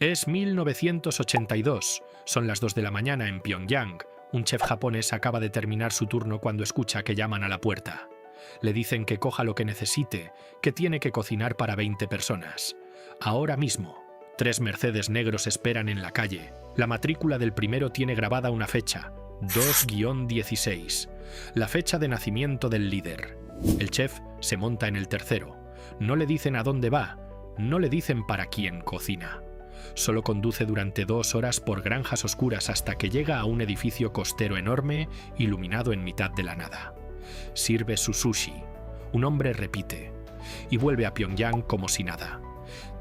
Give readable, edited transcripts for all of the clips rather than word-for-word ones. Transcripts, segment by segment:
Es 1982. Son las 2 de la mañana en Pyongyang. Un chef japonés acaba de terminar su turno cuando escucha que llaman a la puerta. Le dicen que coja lo que necesite, que tiene que cocinar para 20 personas. Ahora mismo. 3 Mercedes negros esperan en la calle. La matrícula del primero tiene grabada una fecha, 2-16, la fecha de nacimiento del líder. El chef se monta en el tercero. No le dicen a dónde va, no le dicen para quién cocina. Solo conduce durante 2 horas por granjas oscuras hasta que llega a un edificio costero enorme, iluminado en mitad de la nada. Sirve su sushi. Un hombre repite. Y vuelve a Pyongyang como si nada.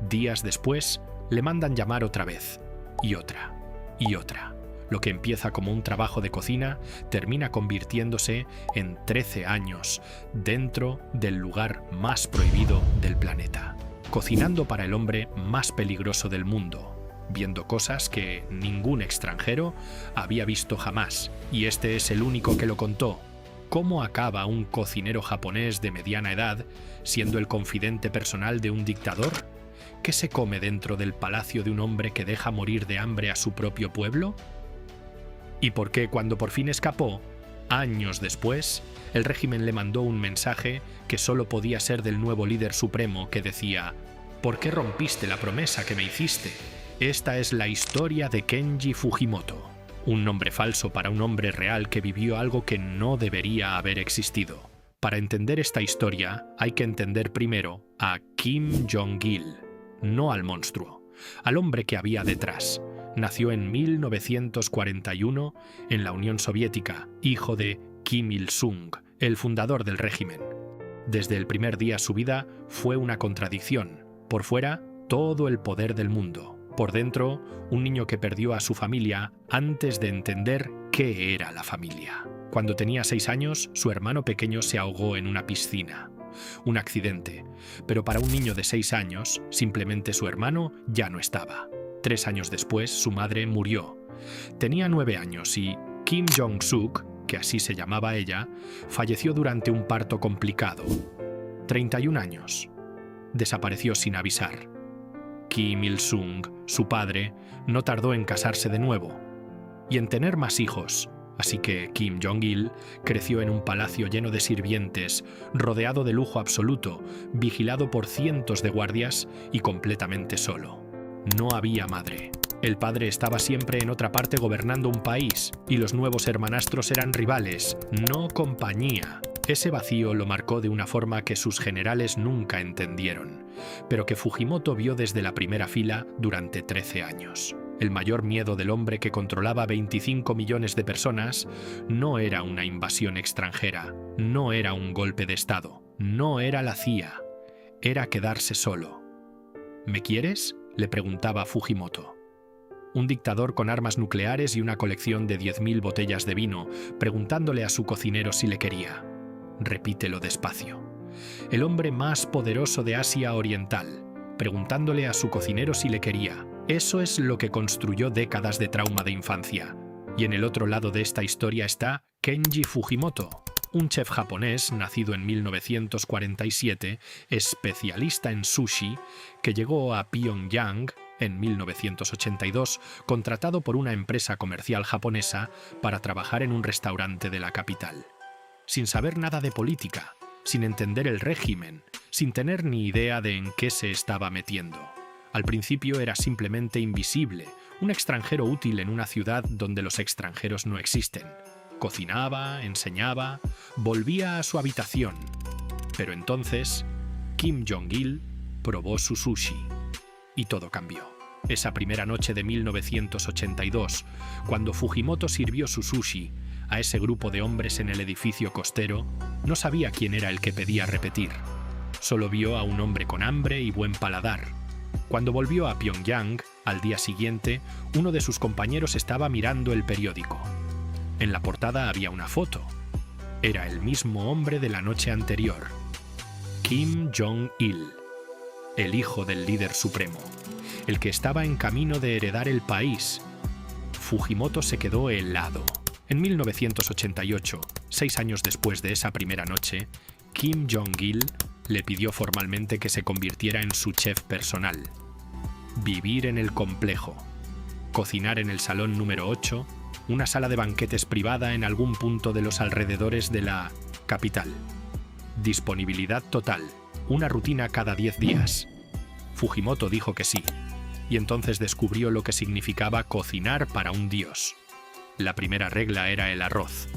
Días después, le mandan llamar otra vez. Y otra. Y otra. Lo que empieza como un trabajo de cocina termina convirtiéndose en 13 años dentro del lugar más prohibido del planeta. Cocinando para el hombre más peligroso del mundo, viendo cosas que ningún extranjero había visto jamás, y este es el único que lo contó. ¿Cómo acaba un cocinero japonés de mediana edad siendo el confidente personal de un dictador? ¿Qué se come dentro del palacio de un hombre que deja morir de hambre a su propio pueblo? ¿Y por qué cuando por fin escapó, años después, el régimen le mandó un mensaje que solo podía ser del nuevo líder supremo que decía: ¿por qué rompiste la promesa que me hiciste? Esta es la historia de Kenji Fujimoto, un nombre falso para un hombre real que vivió algo que no debería haber existido. Para entender esta historia hay que entender primero a Kim Jong-il, no al monstruo, al hombre que había detrás. Nació en 1941 en la Unión Soviética, hijo de Kim Il-sung, el fundador del régimen. Desde el primer día su vida fue una contradicción. Por fuera, todo el poder del mundo. Por dentro, un niño que perdió a su familia antes de entender qué era la familia. Cuando tenía 6 años, su hermano pequeño se ahogó en una piscina. Un accidente, pero para un niño de 6 años, simplemente su hermano ya no estaba. 3 años después, su madre murió. Tenía 9 años y Kim Jong-suk, que así se llamaba ella, falleció durante un parto complicado. 31 años. Desapareció sin avisar. Kim Il-sung, su padre, no tardó en casarse de nuevo y en tener más hijos, así que Kim Jong-il creció en un palacio lleno de sirvientes, rodeado de lujo absoluto, vigilado por cientos de guardias y completamente solo. No había madre. El padre estaba siempre en otra parte gobernando un país, y los nuevos hermanastros eran rivales, no compañía. Ese vacío lo marcó de una forma que sus generales nunca entendieron, pero que Fujimoto vio desde la primera fila durante 13 años. El mayor miedo del hombre que controlaba 25 millones de personas no era una invasión extranjera, no era un golpe de Estado, no era la CIA, era quedarse solo. ¿Me quieres?, le preguntaba Fujimoto. Un dictador con armas nucleares y una colección de 10.000 botellas de vino, preguntándole a su cocinero si le quería. Repítelo despacio. El hombre más poderoso de Asia Oriental, preguntándole a su cocinero si le quería. Eso es lo que construyó décadas de trauma de infancia. Y en el otro lado de esta historia está Kenji Fujimoto, un chef japonés nacido en 1947, especialista en sushi, que llegó a Pyongyang en 1982, contratado por una empresa comercial japonesa para trabajar en un restaurante de la capital. Sin saber nada de política, sin entender el régimen, sin tener ni idea de en qué se estaba metiendo. Al principio era simplemente invisible, un extranjero útil en una ciudad donde los extranjeros no existen. Cocinaba, enseñaba, volvía a su habitación. Pero entonces, Kim Jong-il probó su sushi. Y todo cambió. Esa primera noche de 1982, cuando Fujimoto sirvió su sushi a ese grupo de hombres en el edificio costero, no sabía quién era el que pedía repetir. Solo vio a un hombre con hambre y buen paladar. Cuando volvió a Pyongyang, al día siguiente, uno de sus compañeros estaba mirando el periódico. En la portada había una foto. Era el mismo hombre de la noche anterior. Kim Jong-il, el hijo del líder supremo, el que estaba en camino de heredar el país. Fujimoto se quedó helado. En 1988, 6 años después de esa primera noche, Kim Jong-il le pidió formalmente que se convirtiera en su chef personal. Vivir en el complejo. Cocinar en el salón número 8, una sala de banquetes privada en algún punto de los alrededores de la capital. Disponibilidad total, una rutina cada 10 días. Fujimoto dijo que sí, y entonces descubrió lo que significaba cocinar para un dios. La primera regla era el arroz.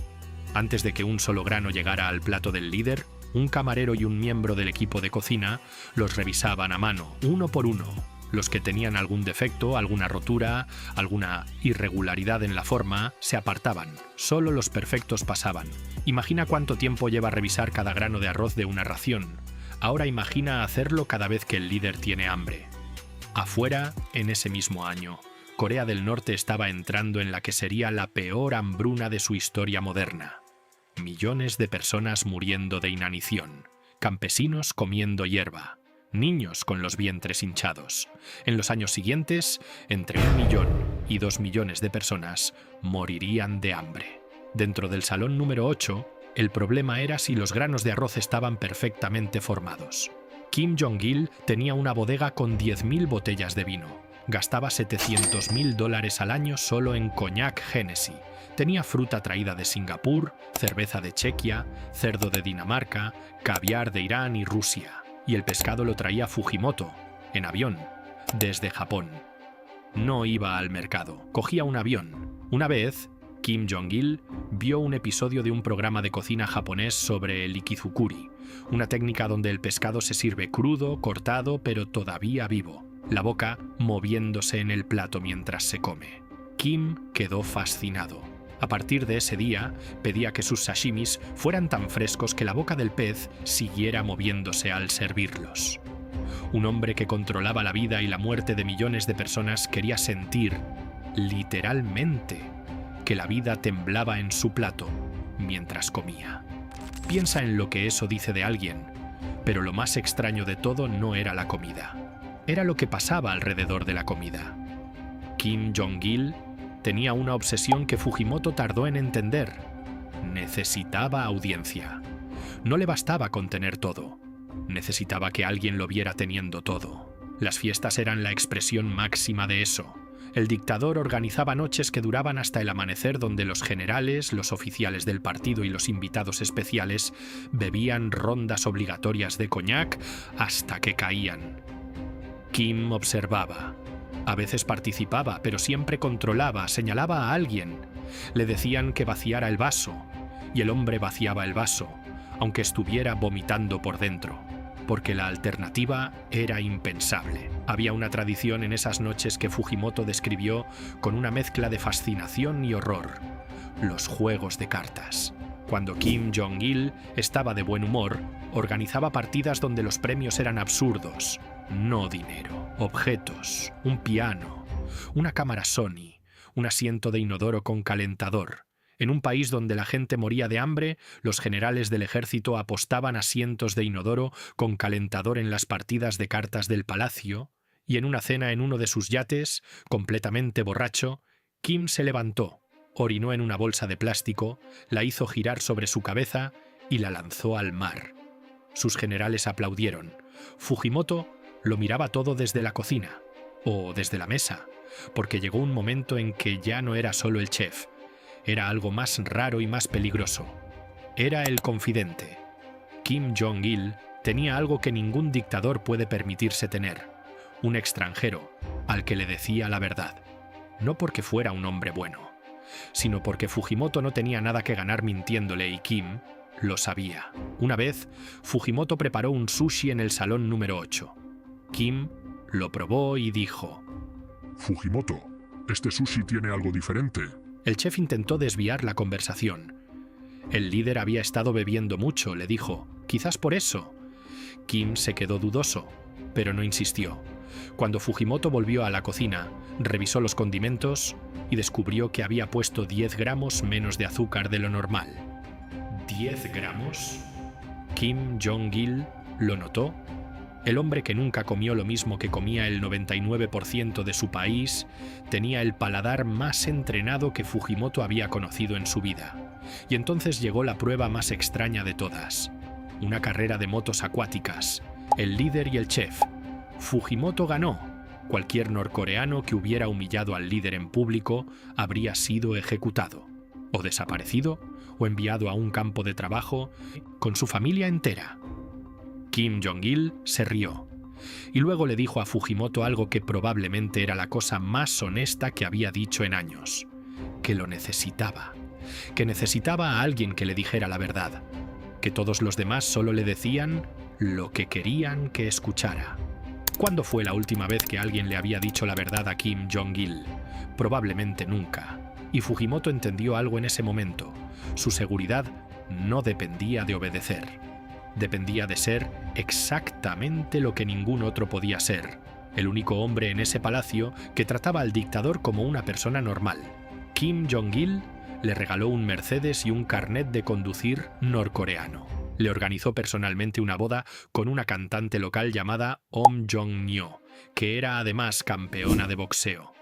Antes de que un solo grano llegara al plato del líder, un camarero y un miembro del equipo de cocina los revisaban a mano, uno por uno. Los que tenían algún defecto, alguna rotura, alguna irregularidad en la forma, se apartaban. Solo los perfectos pasaban. Imagina cuánto tiempo lleva revisar cada grano de arroz de una ración. Ahora imagina hacerlo cada vez que el líder tiene hambre. Afuera, en ese mismo año, Corea del Norte estaba entrando en la que sería la peor hambruna de su historia moderna. Millones de personas muriendo de inanición, campesinos comiendo hierba, niños con los vientres hinchados. En los años siguientes, entre 1 millón y 2 millones de personas morirían de hambre. Dentro del salón número 8, el problema era si los granos de arroz estaban perfectamente formados. Kim Jong-il tenía una bodega con 10.000 botellas de vino. Gastaba $700.000 al año solo en coñac Hennessy. Tenía fruta traída de Singapur, cerveza de Chequia, cerdo de Dinamarca, caviar de Irán y Rusia. Y el pescado lo traía Fujimoto, en avión, desde Japón. No iba al mercado, cogía un avión. Una vez, Kim Jong-il vio un episodio de un programa de cocina japonés sobre el ikizukuri, una técnica donde el pescado se sirve crudo, cortado, pero todavía vivo, la boca moviéndose en el plato mientras se come. Kim quedó fascinado. A partir de ese día, pedía que sus sashimis fueran tan frescos que la boca del pez siguiera moviéndose al servirlos. Un hombre que controlaba la vida y la muerte de millones de personas quería sentir, literalmente, que la vida temblaba en su plato mientras comía. Piensa en lo que eso dice de alguien, pero lo más extraño de todo no era la comida. Era lo que pasaba alrededor de la comida. Kim Jong-il tenía una obsesión que Fujimoto tardó en entender. Necesitaba audiencia. No le bastaba con tener todo. Necesitaba que alguien lo viera teniendo todo. Las fiestas eran la expresión máxima de eso. El dictador organizaba noches que duraban hasta el amanecer donde los generales, los oficiales del partido y los invitados especiales bebían rondas obligatorias de coñac hasta que caían. Kim observaba. A veces participaba, pero siempre controlaba, señalaba a alguien. Le decían que vaciara el vaso, y el hombre vaciaba el vaso, aunque estuviera vomitando por dentro, porque la alternativa era impensable. Había una tradición en esas noches que Fujimoto describió con una mezcla de fascinación y horror: los juegos de cartas. Cuando Kim Jong-il estaba de buen humor, organizaba partidas donde los premios eran absurdos. No dinero, objetos, un piano, una cámara Sony, un asiento de inodoro con calentador. En un país donde la gente moría de hambre, los generales del ejército apostaban asientos de inodoro con calentador en las partidas de cartas del palacio, y en una cena en uno de sus yates, completamente borracho, Kim se levantó, orinó en una bolsa de plástico, la hizo girar sobre su cabeza y la lanzó al mar. Sus generales aplaudieron. Fujimoto lo miraba todo desde la cocina, o desde la mesa, porque llegó un momento en que ya no era solo el chef, era algo más raro y más peligroso. Era el confidente. Kim Jong-il tenía algo que ningún dictador puede permitirse tener: un extranjero al que le decía la verdad. No porque fuera un hombre bueno, sino porque Fujimoto no tenía nada que ganar mintiéndole y Kim lo sabía. Una vez, Fujimoto preparó un sushi en el salón número 8. Kim lo probó y dijo: Fujimoto, este sushi tiene algo diferente. El chef intentó desviar la conversación. El líder había estado bebiendo mucho, le dijo. Quizás por eso. Kim se quedó dudoso, pero no insistió. Cuando Fujimoto volvió a la cocina, revisó los condimentos y descubrió que había puesto 10 gramos menos de azúcar de lo normal. ¿10 gramos? Kim Jong-il lo notó. El hombre que nunca comió lo mismo que comía el 99% de su país tenía el paladar más entrenado que Fujimoto había conocido en su vida. Y entonces llegó la prueba más extraña de todas: una carrera de motos acuáticas. El líder y el chef. Fujimoto ganó, Cualquier norcoreano que hubiera humillado al líder en público habría sido ejecutado, o desaparecido, o enviado a un campo de trabajo con su familia entera. Kim Jong-il se rió, y luego le dijo a Fujimoto algo que probablemente era la cosa más honesta que había dicho en años, que lo necesitaba, que necesitaba a alguien que le dijera la verdad, que todos los demás solo le decían lo que querían que escuchara. ¿Cuándo fue la última vez que alguien le había dicho la verdad a Kim Jong-il? Probablemente nunca. Y Fujimoto entendió algo en ese momento. Su seguridad no dependía de obedecer. Dependía de ser exactamente lo que ningún otro podía ser. El único hombre en ese palacio que trataba al dictador como una persona normal. Kim Jong-il le regaló un Mercedes y un carnet de conducir norcoreano. Le organizó personalmente una boda con una cantante local llamada Om Jong-nyo, que era además campeona de boxeo.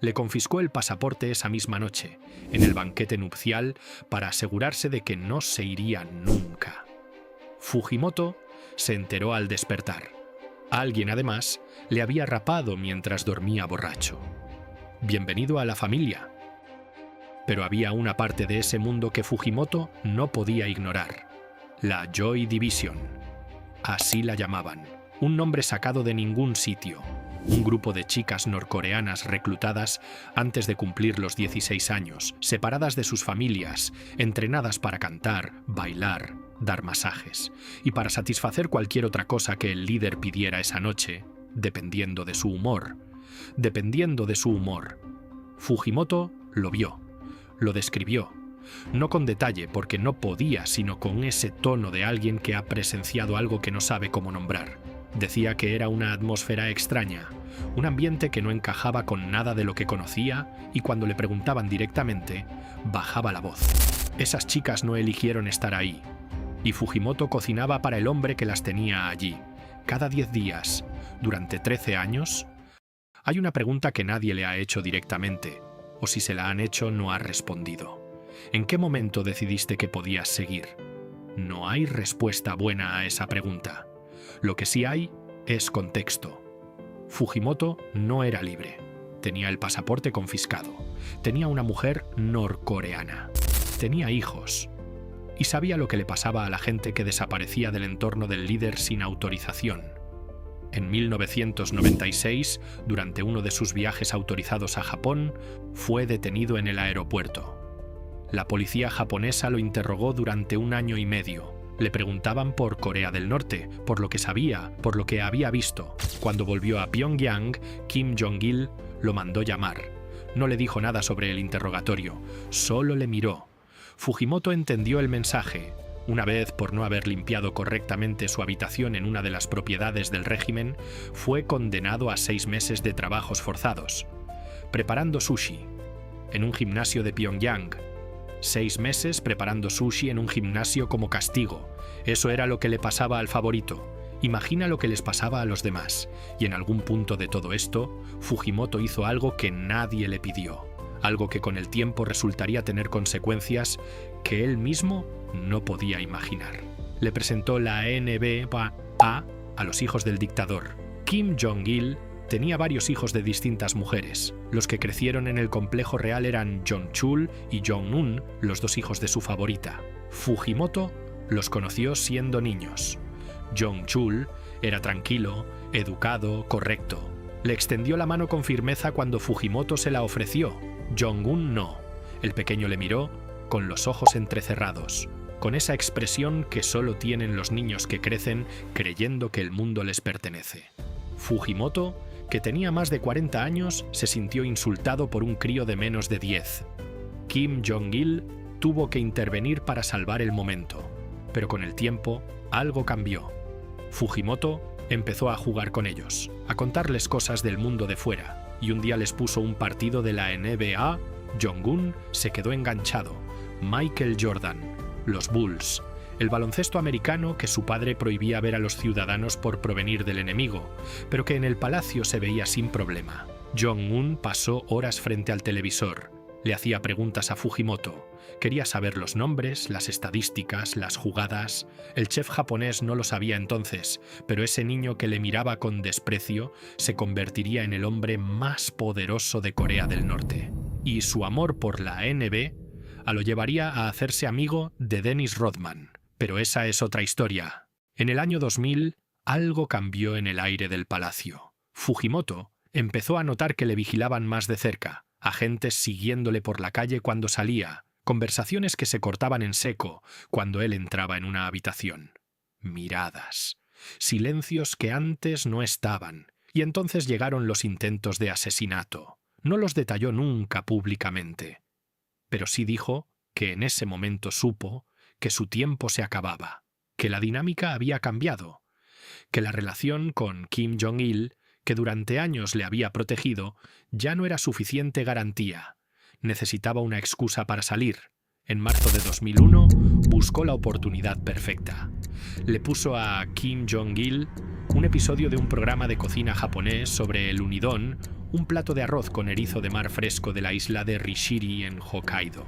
Le confiscó el pasaporte esa misma noche, en el banquete nupcial, para asegurarse de que no se iría nunca. Fujimoto se enteró al despertar. Alguien, además, le había rapado mientras dormía borracho. Bienvenido a la familia. Pero había una parte de ese mundo que Fujimoto no podía ignorar. La Joy Division. Así la llamaban. Un nombre sacado de ningún sitio. Un grupo de chicas norcoreanas reclutadas antes de cumplir los 16 años, separadas de sus familias, entrenadas para cantar, bailar, dar masajes, y para satisfacer cualquier otra cosa que el líder pidiera esa noche, dependiendo de su humor. Dependiendo de su humor. Fujimoto lo vio, lo describió. No con detalle, porque no podía, sino con ese tono de alguien que ha presenciado algo que no sabe cómo nombrar. Decía que era una atmósfera extraña, un ambiente que no encajaba con nada de lo que conocía, y cuando le preguntaban directamente, bajaba la voz. Esas chicas no eligieron estar ahí, y Fujimoto cocinaba para el hombre que las tenía allí, cada 10 días, durante 13 años. Hay una pregunta que nadie le ha hecho directamente, o si se la han hecho no ha respondido. ¿En qué momento decidiste que podías seguir? No hay respuesta buena a esa pregunta. Lo que sí hay es contexto. Fujimoto no era libre. Tenía el pasaporte confiscado. Tenía una mujer norcoreana. Tenía hijos. Y sabía lo que le pasaba a la gente que desaparecía del entorno del líder sin autorización. En 1996, durante uno de sus viajes autorizados a Japón, fue detenido en el aeropuerto. La policía japonesa lo interrogó durante 1 año y medio. Le preguntaban por Corea del Norte, por lo que sabía, por lo que había visto. Cuando volvió a Pyongyang, Kim Jong-il lo mandó llamar. No le dijo nada sobre el interrogatorio, solo le miró. Fujimoto entendió el mensaje. Una vez, por no haber limpiado correctamente su habitación en una de las propiedades del régimen, fue condenado a 6 meses de trabajos forzados, preparando sushi, en un gimnasio de Pyongyang. 6 meses preparando sushi en un gimnasio como castigo. Eso era lo que le pasaba al favorito. Imagina lo que les pasaba a los demás. Y en algún punto de todo esto, Fujimoto hizo algo que nadie le pidió. Algo que con el tiempo resultaría tener consecuencias que él mismo no podía imaginar. Le presentó la NBA a los hijos del dictador. Kim Jong-il tenía varios hijos de distintas mujeres. Los que crecieron en el complejo real eran Jong-chul y Jong-un, los 2 hijos de su favorita. Fujimoto los conoció siendo niños. Jong-chul era tranquilo, educado, correcto. Le extendió la mano con firmeza cuando Fujimoto se la ofreció. Jong-un no. El pequeño le miró con los ojos entrecerrados, con esa expresión que solo tienen los niños que crecen creyendo que el mundo les pertenece. Fujimoto, que tenía más de 40 años, se sintió insultado por un crío de menos de 10. Kim Jong-il tuvo que intervenir para salvar el momento, pero con el tiempo algo cambió. Fujimoto empezó a jugar con ellos, a contarles cosas del mundo de fuera, y un día les puso un partido de la NBA. Jong-un se quedó enganchado. Michael Jordan, los Bulls, el baloncesto americano que su padre prohibía ver a los ciudadanos por provenir del enemigo, pero que en el palacio se veía sin problema. Jong-un pasó horas frente al televisor. Le hacía preguntas a Fujimoto. Quería saber los nombres, las estadísticas, las jugadas. El chef japonés no lo sabía entonces, pero ese niño que le miraba con desprecio se convertiría en el hombre más poderoso de Corea del Norte. Y su amor por la ANB lo llevaría a hacerse amigo de Dennis Rodman. Pero esa es otra historia. En el año 2000, algo cambió en el aire del palacio. Fujimoto empezó a notar que le vigilaban más de cerca, agentes siguiéndole por la calle cuando salía, conversaciones que se cortaban en seco cuando él entraba en una habitación. Miradas, silencios que antes no estaban, y entonces llegaron los intentos de asesinato. No los detalló nunca públicamente, pero sí dijo que en ese momento supo que su tiempo se acababa, que la dinámica había cambiado, que la relación con Kim Jong-il, que durante años le había protegido, ya no era suficiente garantía. Necesitaba una excusa para salir. En marzo de 2001 buscó la oportunidad perfecta. Le puso a Kim Jong-il un episodio de un programa de cocina japonés sobre el unidon, un plato de arroz con erizo de mar fresco de la isla de Rishiri en Hokkaido.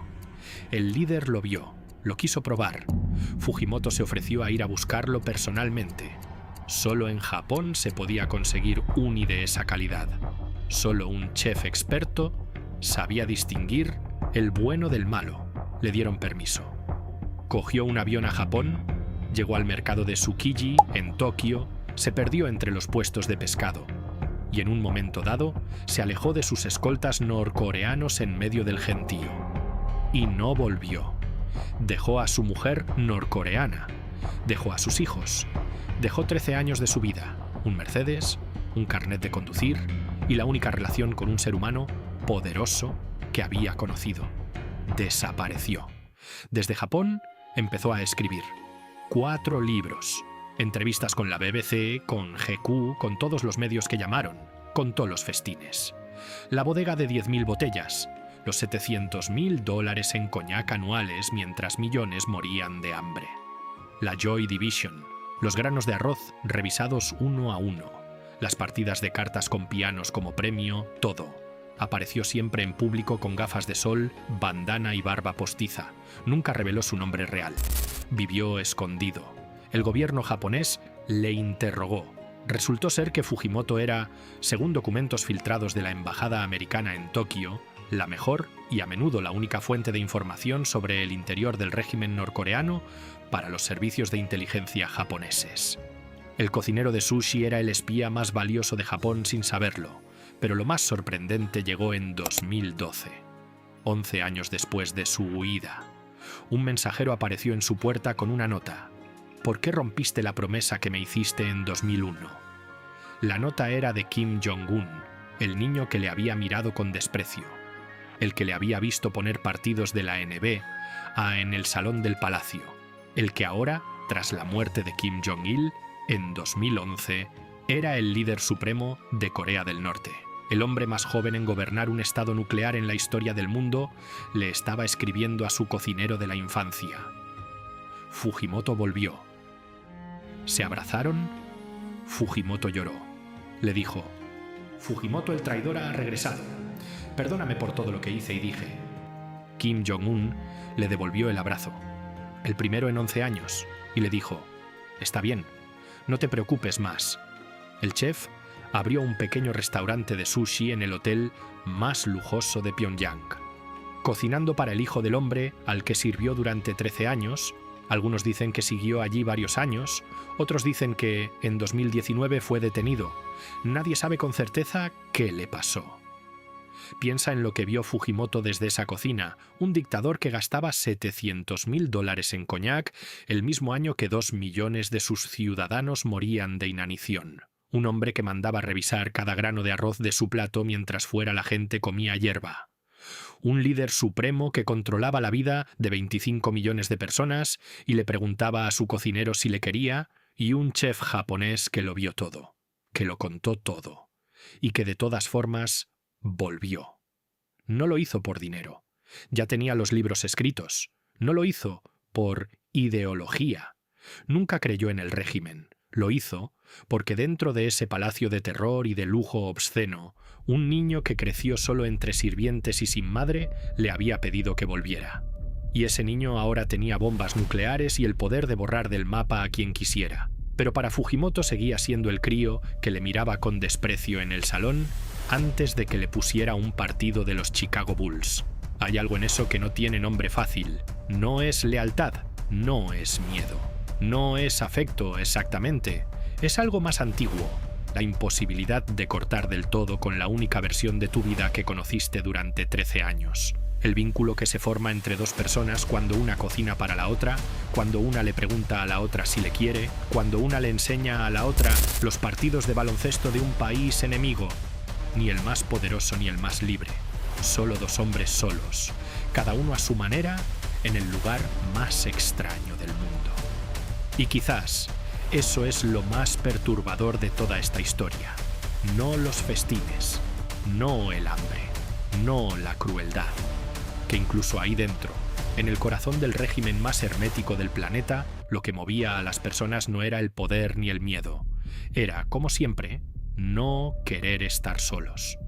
El líder lo vio, lo quiso probar. Fujimoto se ofreció a ir a buscarlo personalmente. Solo en Japón se podía conseguir uni de esa calidad. Solo un chef experto sabía distinguir el bueno del malo. Le dieron permiso. Cogió un avión a Japón, llegó al mercado de Tsukiji, en Tokio, se perdió entre los puestos de pescado y en un momento dado se alejó de sus escoltas norcoreanos en medio del gentío. Y no volvió. Dejó a su mujer norcoreana, dejó a sus hijos, dejó 13 años de su vida, un Mercedes, un carnet de conducir y la única relación con un ser humano poderoso que había conocido. Desapareció. Desde Japón empezó a escribir 4 libros, entrevistas con la BBC, con GQ, con todos los medios que llamaron, contó los festines. La bodega de 10.000 botellas, los $700.000 en coñac anuales mientras millones morían de hambre. La Joy Division, los granos de arroz revisados uno a uno, las partidas de cartas con pianos como premio, todo. Apareció siempre en público con gafas de sol, bandana y barba postiza. Nunca reveló su nombre real. Vivió escondido. El gobierno japonés le interrogó. Resultó ser que Fujimoto era, según documentos filtrados de la embajada americana en Tokio, la mejor y a menudo la única fuente de información sobre el interior del régimen norcoreano para los servicios de inteligencia japoneses. El cocinero de sushi era el espía más valioso de Japón sin saberlo, pero lo más sorprendente llegó en 2012, 11 años después de su huida. Un mensajero apareció en su puerta con una nota. ¿Por qué rompiste la promesa que me hiciste en 2001? La nota era de Kim Jong-un, el niño que le había mirado con desprecio, el que le había visto poner partidos de la ANB en el salón del palacio, el que ahora, tras la muerte de Kim Jong-il, en 2011, era el líder supremo de Corea del Norte. El hombre más joven en gobernar un estado nuclear en la historia del mundo le estaba escribiendo a su cocinero de la infancia. Fujimoto volvió. Se abrazaron. Fujimoto lloró. Le dijo: Fujimoto el traidor ha regresado. Perdóname por todo lo que hice y dije. Kim Jong-un le devolvió el abrazo, el primero en 11 años, y le dijo: Está bien, no te preocupes más. El chef abrió un pequeño restaurante de sushi en el hotel más lujoso de Pyongyang, cocinando para el hijo del hombre al que sirvió durante 13 años. Algunos dicen que siguió allí varios años, otros dicen que en 2019 fue detenido. Nadie sabe con certeza qué le pasó. Piensa en lo que vio Fujimoto desde esa cocina, un dictador que gastaba $700.000 en coñac el mismo año que 2 millones de sus ciudadanos morían de inanición. Un hombre que mandaba revisar cada grano de arroz de su plato mientras fuera la gente comía hierba. Un líder supremo que controlaba la vida de 25 millones de personas y le preguntaba a su cocinero si le quería, y un chef japonés que lo vio todo, que lo contó todo, y que de todas formas volvió. No lo hizo por dinero. Ya tenía los libros escritos. No lo hizo por ideología. Nunca creyó en el régimen. Lo hizo porque dentro de ese palacio de terror y de lujo obsceno, un niño que creció solo entre sirvientes y sin madre le había pedido que volviera. Y ese niño ahora tenía bombas nucleares y el poder de borrar del mapa a quien quisiera. Pero para Fujimoto seguía siendo el crío que le miraba con desprecio en el salón antes de que le pusiera un partido de los Chicago Bulls. Hay algo en eso que no tiene nombre fácil. No es lealtad, no es miedo, no es afecto exactamente. Es algo más antiguo, la imposibilidad de cortar del todo con la única versión de tu vida que conociste durante 13 años. El vínculo que se forma entre dos personas cuando una cocina para la otra, cuando una le pregunta a la otra si le quiere, cuando una le enseña a la otra los partidos de baloncesto de un país enemigo. Ni el más poderoso ni el más libre, solo dos hombres solos, cada uno a su manera, en el lugar más extraño del mundo. Y quizás eso es lo más perturbador de toda esta historia. No los festines, no el hambre, no la crueldad. Que incluso ahí dentro, en el corazón del régimen más hermético del planeta, lo que movía a las personas no era el poder ni el miedo. Era, como siempre, no querer estar solos.